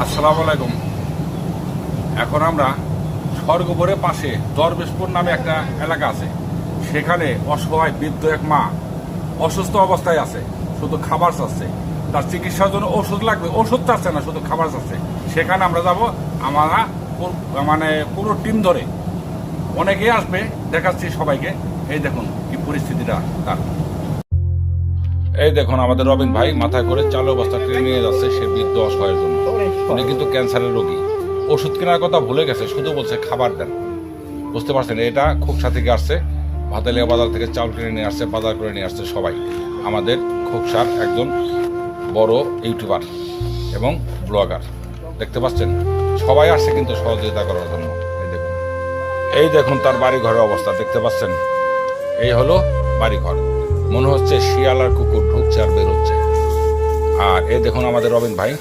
আসসালামু আলাইকুম। এখন আমরা স্বর্গপুরের পাশে দরবেশপুর নামে একটা এলাকা আছে, সেখানে অসহায় বৃদ্ধ এক মা অসুস্থ অবস্থায় আছে, শুধু খাবার চাচ্ছে। তার চিকিৎসার জন্য ওষুধ লাগবে, ওষুধ চাচ্ছে না, শুধু খাবার চাচ্ছে। সেখানে আমরা যাব, আমরা মানে পুরো টিম ধরে অনেকেই আসবে, দেখাচ্ছি সবাইকে। এই দেখুন কি পরিস্থিতিটা তার। এই দেখুন আমাদের রবিন ভাই মাথায় করে চালু অবস্থা ট্রেনে নিয়ে যাচ্ছে সে বৃদ্ধ অসহায়ের জন্য। উনি কিন্তু ক্যান্সারের রোগী, ওষুধ কেনার কথা ভুলে গেছে, শুধু বলছে খাবার দেন। বুঝতে পারছেন, এটা খোকসা থেকে আসছে, ভাতালিয়া বাজার থেকে চাউল কিনে নিয়ে আসছে, বাজার করে নিয়ে আসছে সবাই। আমাদের খোকসার একজন বড় ইউটিউবার এবং ব্লগার, দেখতে পাচ্ছেন সবাই আসছে কিন্তু সহযোগিতা করার জন্য। এই দেখুন তার বাড়ি ঘরের অবস্থা দেখতে পাচ্ছেন। এই হলো বাড়ি ঘর, মনে হচ্ছে শিয়াল আর কুকুর ঢুকছে আর বের হচ্ছে। আর এই দেখুন আমাদের রবিন ভাই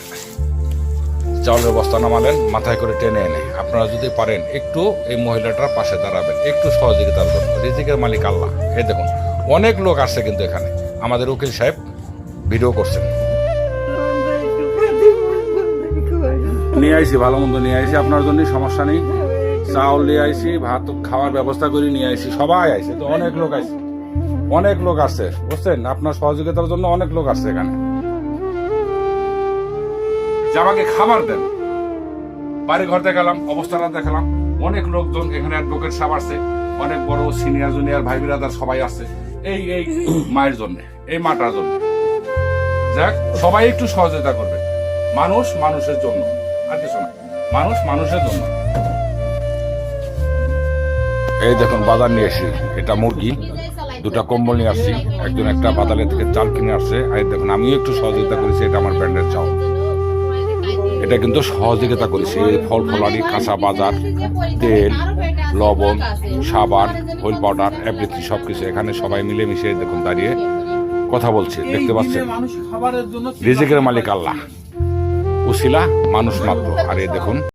চাউলের বস্তা নামালেন, মাথায় করে টেনে এনে। আপনারা যদি পারেন একটু এই মহিলাটার পাশে দাঁড়াবেন, একটু সহযোগিতার জন্য। রিজিকের মালিক আল্লাহ। এই দেখুন অনেক লোক আসছে কিন্তু এখানে। আমাদের উকিল সাহেব ভিডিও করছেন। নিয়ে আইসি, ভালো মন্দ নিয়ে আইসি আপনার জন্য, সমস্যা নেই। চাউল নিয়ে আইসি, ভাত খাওয়ার ব্যবস্থা করে নিয়ে আইসি, সবাই আইসে। তো অনেক লোক আইসে, অনেক লোক আসছে, বুঝছেন, আপনার সহযোগিতার জন্য অনেক লোক আসছে এখানে। যে আমাকে খাবার দেন, বাড়ি ঘর দেখালাম, অবস্থাটা দেখালাম। অনেক লোকজন এখানে, অ্যাডভোকেট সাহেব আসছে, অনেক বড় সিনিয়র জুনিয়র ভাই বিরাদার সবাই আসছে এই মায়ের জন্য, এই মাটার জন্য। যাক, সবাই একটু সহযোগিতা করবে। মানুষ মানুষের জন্য, আর কিছু না, মানুষ মানুষের জন্য। এই দেখুন বাজার নিয়ে এসি, এটা মুরগি, দুটা কম্বল নিয়ে আসছি, একজন একটা বাজারে থেকে চাল কিনে আসছে। আর দেখুন আমিও একটু সহযোগিতা করেছি, এটা আমার ব্র্যান্ডের চাল। এটা কিন্তু সহযোগিতা করেছি, ফল ফলারি, কাঁচা বাজার, তেল, লবণ, সাবান, হুইল পাউডার, এভরিথিং সবকিছু এখানে সবাই মিলেমিশে দেখুন দাঁড়িয়ে কথা বলছে, দেখতে পাচ্ছেন। রিজিকের মালিক আল্লাহ, উসিলা মানুষ মাত্র। আর এই দেখুন